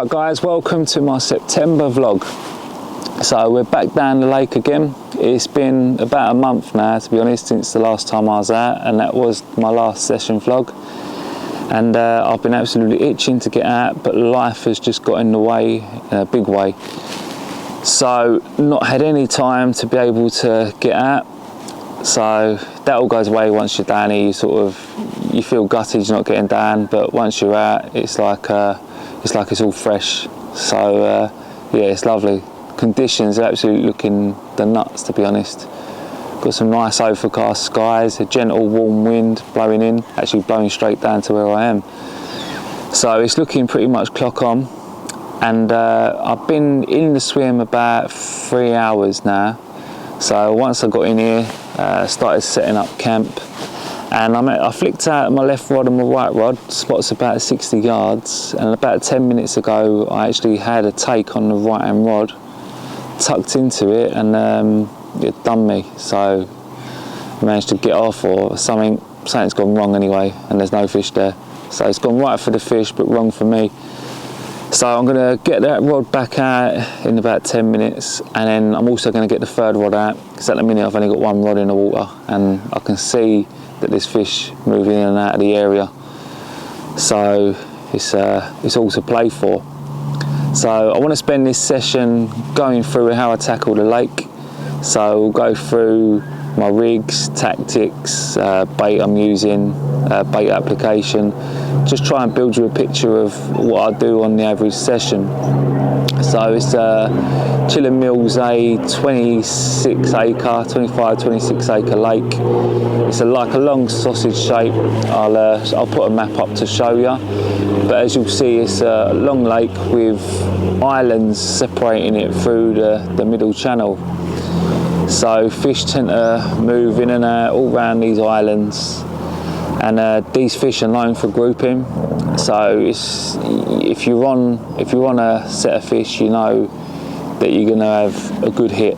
Right guys, welcome to my September vlog. So we're back down the lake again. It's been about a month now, to be honest, since the last time I was out, and that was my last session vlog. And I've been absolutely itching to get out, but life has just got in the way in a big way. So not had any time to be able to get out. So that all goes away once you're down here. You feel gutted you're not getting down, but once you're out, it's like it's all fresh. So yeah, it's lovely. Conditions are absolutely looking the nuts, to be honest. Got some nice overcast skies, a gentle warm wind blowing in, actually blowing straight down to where I am. So it's looking pretty much clock on. And I've been in the swim about 3 hours now. So once I got in here, started setting up camp, and I flicked out my left rod and my right rod, spots about 60 yards, and about 10 minutes ago I actually had a take on the right hand rod, tucked into it, and it done me. So I managed to get off, or something's gone wrong anyway, and there's no fish there. So it's gone right for the fish but wrong for me. So I'm going to get that rod back out in about 10 minutes, and then I'm also going to get the third rod out, because at the minute I've only got one rod in the water and I can see that there's fish moving in and out of the area. So it's all to play for. So I want to spend this session going through how I tackle the lake. So we'll go through my rigs, tactics, bait I'm using, bait application, just try and build you a picture of what I do on the average session. So it's Chilling Mills, a 25, 26 acre lake. It's like a long sausage shape. I'll put a map up to show you. But as you'll see, it's a long lake with islands separating it through the middle channel. So fish tend to move in and out all around these islands, and these fish are known for grouping. So if you're on a set of fish, you know that you're going to have a good hit,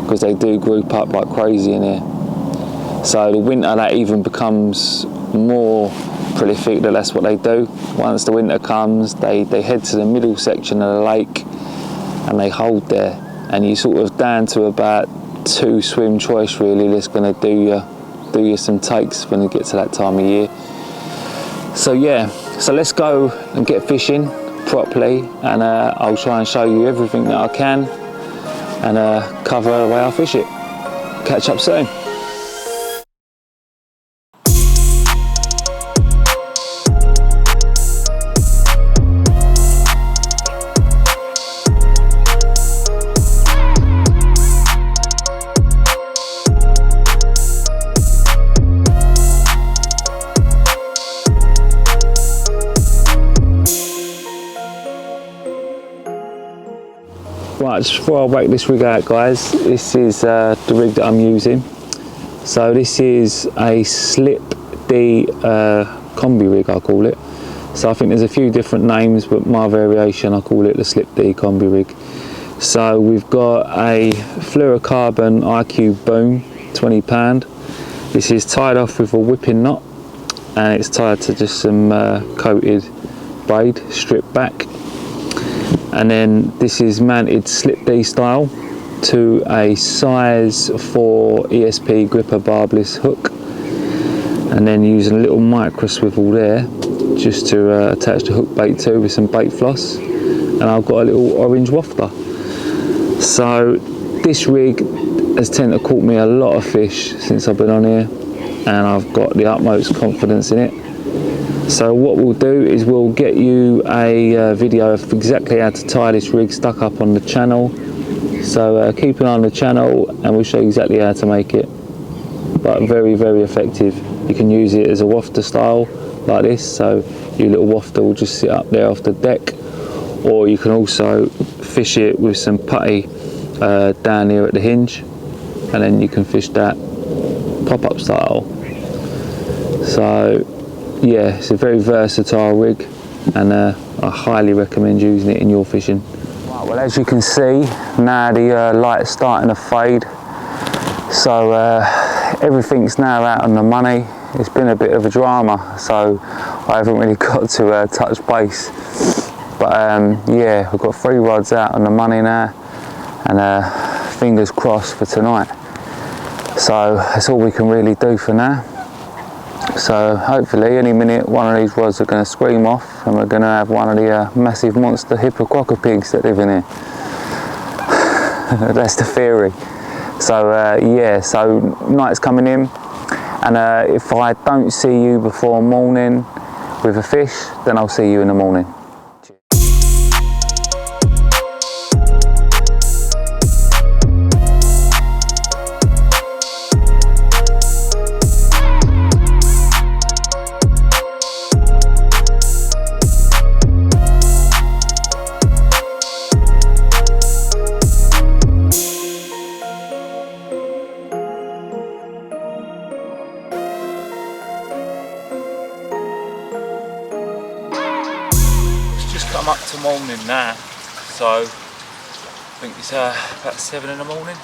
because they do group up like crazy in here. So the winter that even becomes more prolific, that's what they do. Once the winter comes, they head to the middle section of the lake and they hold there, and you sort of down to about 2 swim choice really that's going to do you some takes when you get to that time of year. So yeah, so let's go and get fishing properly, and I'll try and show you everything that I can, and cover the way I fish it. Catch up soon. Right, just before I whack this rig out, guys, this is the rig that I'm using. So this is a Slip D combi rig, I call it. So I think there's a few different names, but my variation, I call it the Slip D combi rig. So we've got a fluorocarbon IQ boom, 20 pound. This is tied off with a whipping knot, and it's tied to just some coated braid stripped back. And then this is mounted Slip D style to a size 4 ESP gripper barbless hook, and then using a little micro swivel there just to attach the hook bait to with some bait floss, and I've got a little orange wafter. So this rig has tended to caught me a lot of fish since I've been on here, and I've got the utmost confidence in it. So what we'll do is we'll get you a video of exactly how to tie this rig stuck up on the channel. So keep an eye on the channel and we'll show you exactly how to make it. But very, very effective. You can use it as a wafter style like this, so your little wafter will just sit up there off the deck, or you can also fish it with some putty down here at the hinge, and then you can fish that pop-up style. So yeah, it's a very versatile rig, and I highly recommend using it in your fishing. Right, well, as you can see, now the light's starting to fade, so everything's now out on the money. It's been a bit of a drama, so I haven't really got to touch base. But yeah, we've got 3 rods out on the money now, and fingers crossed for tonight. So that's all we can really do for now. So hopefully any minute one of these rods are going to scream off, and we're going to have one of the massive monster hippoquokka pigs that live in here. That's the theory. So yeah, so night's coming in, and if I don't see you before morning with a fish, then I'll see you in the morning. Come up to morning now, so I think it's about 7 in the morning,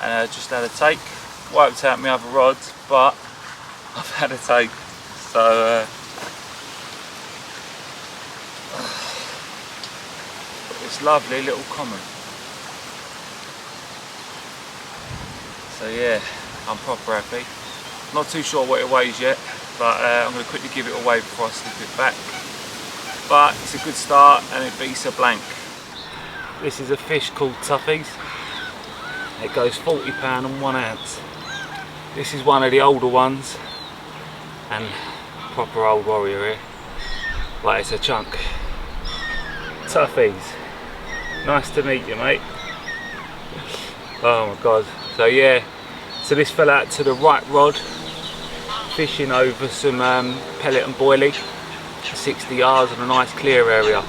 and just had a take, wiped out my other rods, but I've had a take, so it's lovely little common. So yeah, I'm proper happy. Not too sure what it weighs yet, but I'm going to quickly give it away before I slip it back. But it's a good start, and it beats a blank. This is a fish called Toughies. It goes £40 and 1 ounce. This is one of the older ones, and proper old warrior here. Like, it's a chunk. Toughies. Nice to meet you, mate. Oh my god. So yeah, so this fell out to the right rod, fishing over some pellet and boilie. 60 yards on a nice clear area.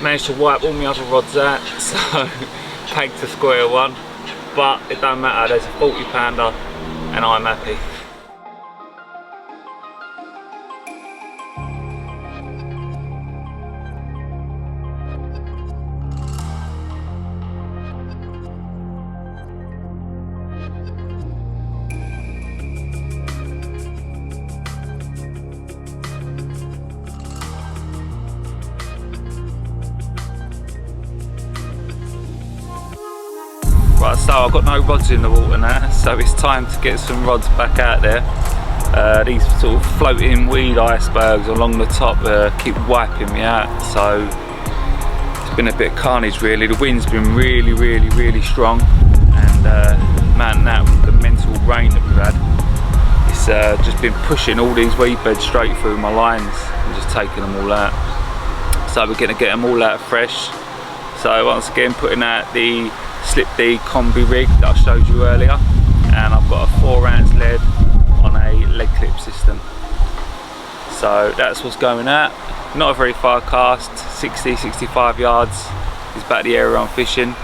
Managed to wipe all my other rods out, so pegged to square one, but it don't matter, there's a 40 pounder and I'm happy. Right, so I've got no rods in the water now, so it's time to get some rods back out there. These sort of floating weed icebergs along the top keep wiping me out, so it's been a bit of carnage really. The wind's been really strong, and man, now with the mental rain that we've had, it's just been pushing all these weed beds straight through my lines and just taking them all out. So we're going to get them all out fresh. So once again, putting out the Slip D combi rig that I showed you earlier, and I've got a 4 ounce lead on a leg clip system. So that's what's going out. Not a very far cast, 60-65 yards is about the area I'm fishing.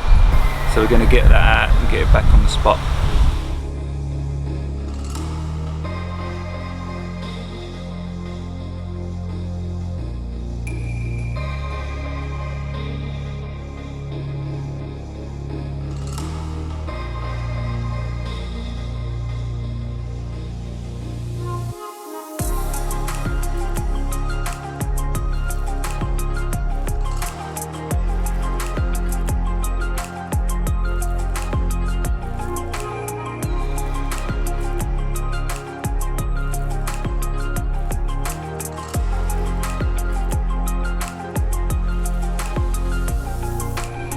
So we're going to get that out and get it back on the spot.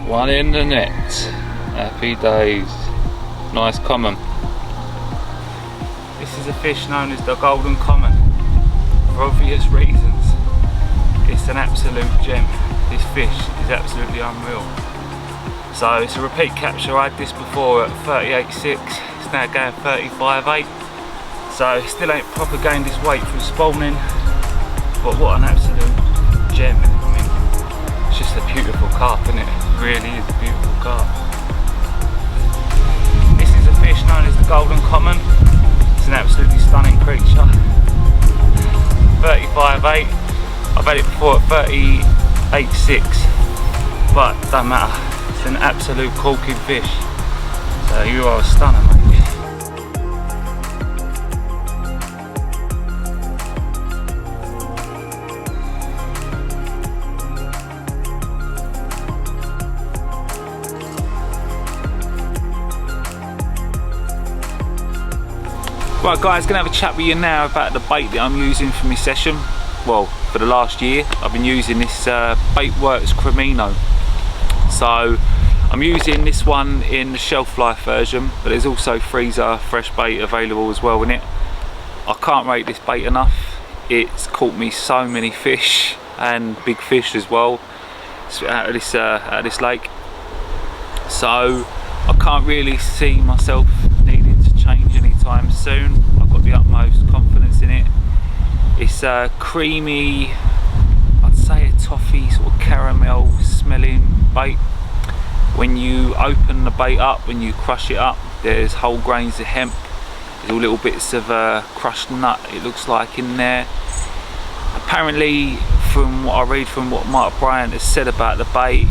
One in the net. Happy days. Nice common. This is a fish known as the golden common, for obvious reasons. It's an absolute gem. This fish is absolutely unreal. So it's a repeat capture. I had this before at 38.6. It's now going 35.8. So it still ain't proper gained its weight from spawning, but what an absolute gem. I mean, it's just a beautiful carp, isn't it? It really is a beautiful carp. This is a fish known as the golden common. It's an absolutely stunning creature. 35.8. I've had it before at 38.6, but don't matter. It's an absolute corking fish. So you are a stunner, mate. Right guys, gonna have a chat with you now about the bait that I'm using for my session. Well, for the last year I've been using this Baitworks Cremino. So I'm using this one in the shelf life version, but there's also freezer fresh bait available as well in it. I can't rate this bait enough. It's caught me so many fish, and big fish as well, out of this lake. So I can't really see myself needing to change anytime soon. I've got the utmost confidence in it. It's a creamy, I'd say a toffee sort of caramel smelling bait. When you open the bait up, when you crush it up, there's whole grains of hemp. There's all little bits of crushed nut, it looks like, in there. Apparently, from what I read from what Mark Bryant has said about the bait,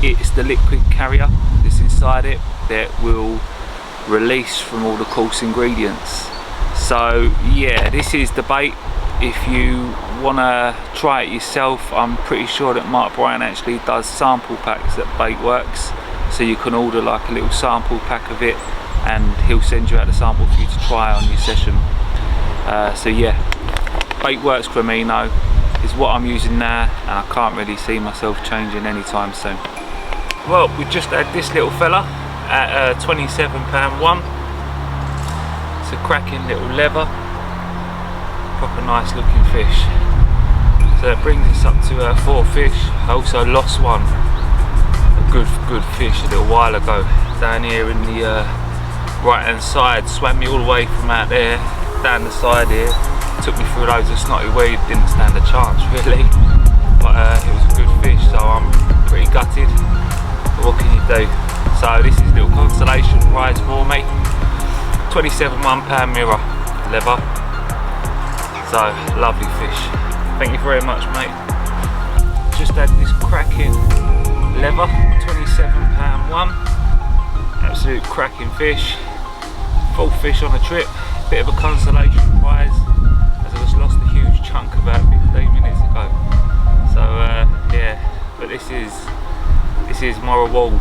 it's the liquid carrier that's inside it that will release from all the coarse ingredients. So yeah, this is the bait. If you want to try it yourself, I'm pretty sure that Mark Bryant actually does sample packs at Baitworks, so you can order like a little sample pack of it and he'll send you out a sample for you to try on your session. So yeah, Baitworks Cremino is what I'm using now, and I can't really see myself changing anytime soon. Well, we just had this little fella at £27 one. It's a cracking little lever, proper nice looking fish. So it brings us up to 4 fish. I also lost one, a good fish, a little while ago, down here in the right hand side. Swam me all the way from out there down the side here, took me through loads of snotty weed, didn't stand a chance really, but it was a good fish, so I'm pretty gutted, but what can you do? So this is a little consolation prize for me, 27 £1 mirror lever. So lovely fish, thank you very much mate. Just had this cracking lever, £27 one, absolute cracking fish, full fish on a trip, bit of a consolation prize as I just lost a huge chunk about 15 minutes ago. So yeah, but this is my reward.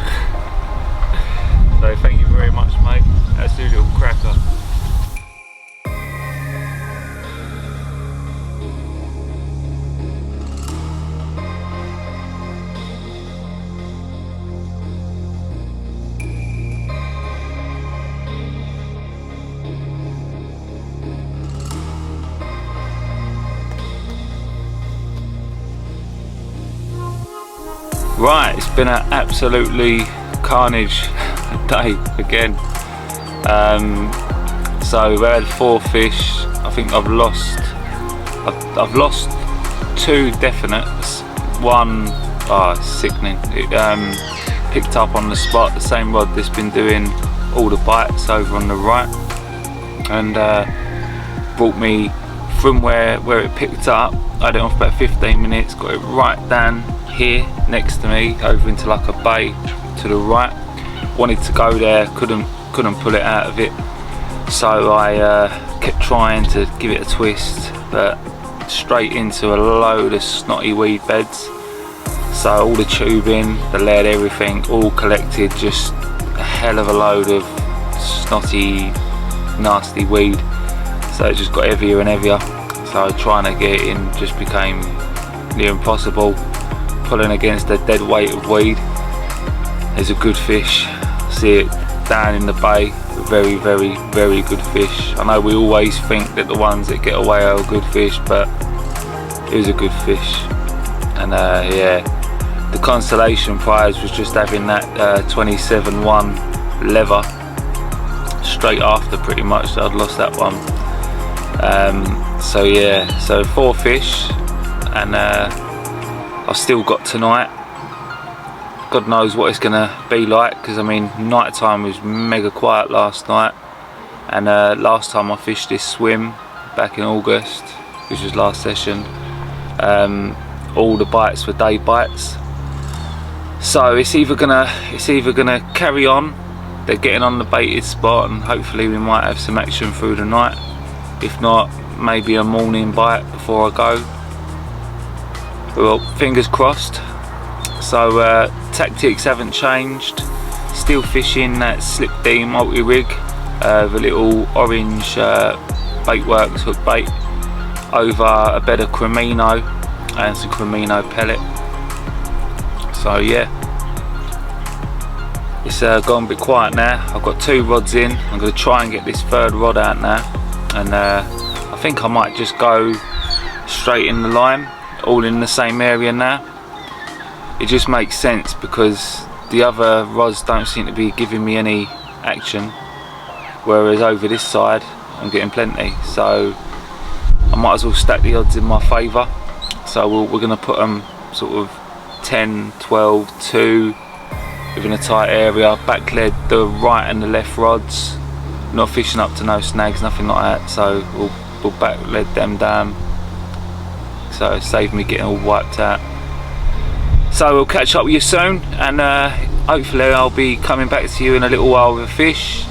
So thank you very much mate, absolute little cracker. Right, it's been an absolutely carnage day again. So we had 4 fish. I think I've lost 2 definites. One, it's sickening. It picked up on the spot, the same rod that's been doing all the bites over on the right, and brought me from where it picked up. I had it off about 15 minutes, got it right down here next to me over into like a bay to the right. Wanted to go there, couldn't pull it out of it, so I kept trying to give it a twist, but straight into a load of snotty weed beds. So all the tubing, the lead, everything all collected, just a hell of a load of snotty nasty weed. So it just got heavier and heavier, so trying to get it in just became near impossible. Pulling against the dead weight of weed. There's a good fish, see it down in the bay, very good fish. I know we always think that the ones that get away are good fish, but it was a good fish. And yeah, the consolation prize was just having that 27-1 lever straight after, pretty much, so I'd lost that one. So yeah, so 4 fish, and I've still got tonight. God knows what it's gonna be like, because I mean night time was mega quiet last night, and last time I fished this swim back in August, which was last session, all the bites were day bites. So it's either gonna carry on, they're getting on the baited spot, and hopefully we might have some action through the night. If not, maybe a morning bite before I go. Well, fingers crossed. So tactics haven't changed, still fishing that slip D multi-rig, the little orange Baitworks hook bait over a bed of Cremino and some Cremino pellet. So yeah, it's gone a bit quiet now. I've got 2 rods in. I'm going to try and get this 3rd rod out now, and I think I might just go straight in the line, all in the same area now. It just makes sense because the other rods don't seem to be giving me any action, whereas over this side I'm getting plenty. So I might as well stack the odds in my favour. So we're going to put them sort of 10, 12, 2 within a tight area. Back lead the right and the left rods, not fishing up to no snags, nothing like that. So we'll back lead them down, so save me getting all wiped out. So we'll catch up with you soon, and hopefully I'll be coming back to you in a little while with a fish.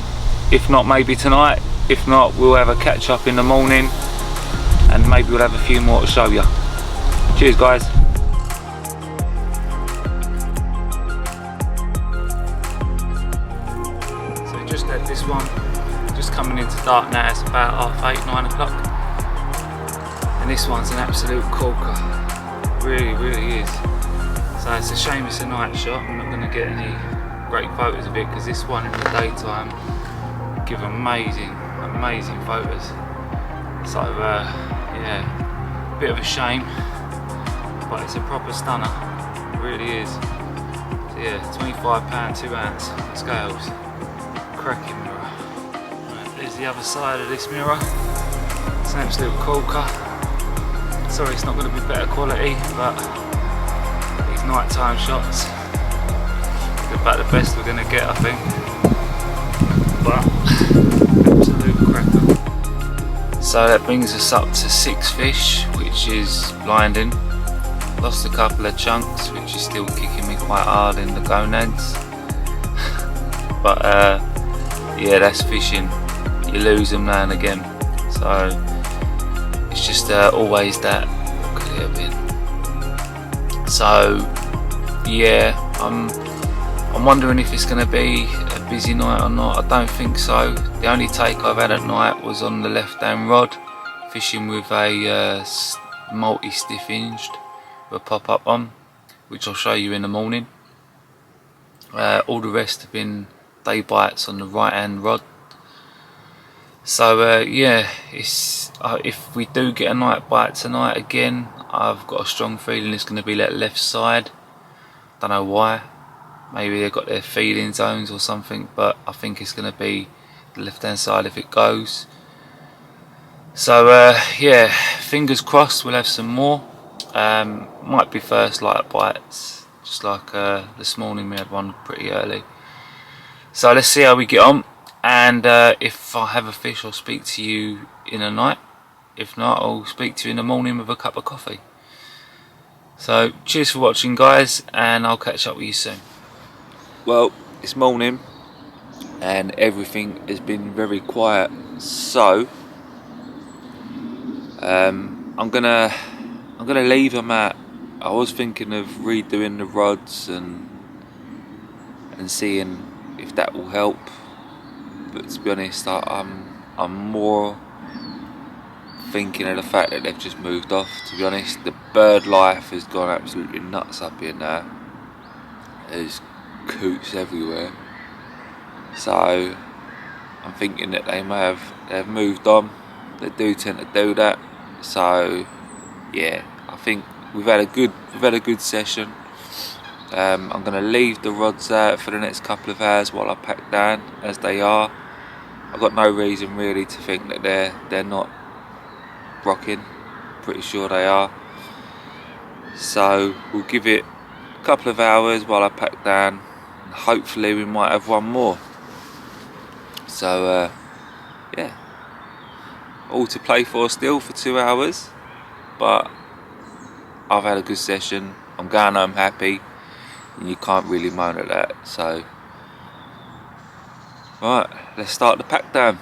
If not, maybe tonight. If not, we'll have a catch up in the morning, and maybe we'll have a few more to show you. Cheers guys. So just had this one, just coming into dark now. It's about 8:30, 9 o'clock, and this one's an absolute corker. Really is. So it's a shame it's a night shot. I'm not going to get any great photos of it because this one in the daytime give amazing photos. So yeah, bit of a shame, but it's a proper stunner. It really is. So yeah, £25 2 ounce scales, cracking mirror. Right, there's the other side of this mirror. It's an absolute corker. Sorry, it's not going to be better quality, but these nighttime shots are about the best we're going to get, I think. But absolute cracker. So that brings us up to 6 fish, which is blinding. Lost a couple of chunks, which is still kicking me quite hard in the gonads. But yeah, that's fishing. You lose them now and again. So it's just always that. Look at it a bit. So yeah, I'm wondering if it's going to be a busy night or not. I don't think so. The only take I've had at night was on the left hand rod, fishing with a multi-stiff hinged with a pop up on, which I'll show you in the morning. All the rest have been day bites on the right hand rod. So yeah, it's if we do get a night bite tonight again, I've got a strong feeling it's going to be that left side. Don't know why. Maybe they've got their feeding zones or something, but I think it's going to be the left hand side if it goes. So yeah, fingers crossed we'll have some more. Might be first light bites, just like this morning we had one pretty early. So let's see how we get on, and if I have a fish I'll speak to you in the night. If not, I'll speak to you in the morning with a cup of coffee. So cheers for watching guys, and I'll catch up with you soon. Well, it's morning and everything has been very quiet, so I'm gonna leave them at. I was thinking of redoing the rods and seeing if that will help, but to be honest, I'm more thinking of the fact that they've just moved off. To be honest, the bird life has gone absolutely nuts up here now. There's coots everywhere, so I'm thinking that they've moved on. They do tend to do that. So yeah, I think we've had a good session. I'm going to leave the rods out for the next couple of hours while I pack down, as they are. I've got no reason really to think that they're not rocking. Pretty sure they are. So we'll give it a couple of hours while I pack down. Hopefully we might have one more. So yeah, all to play for still for 2 hours, but I've had a good session. I'm going home happy, and you can't really moan at that. So right, let's start the pack down.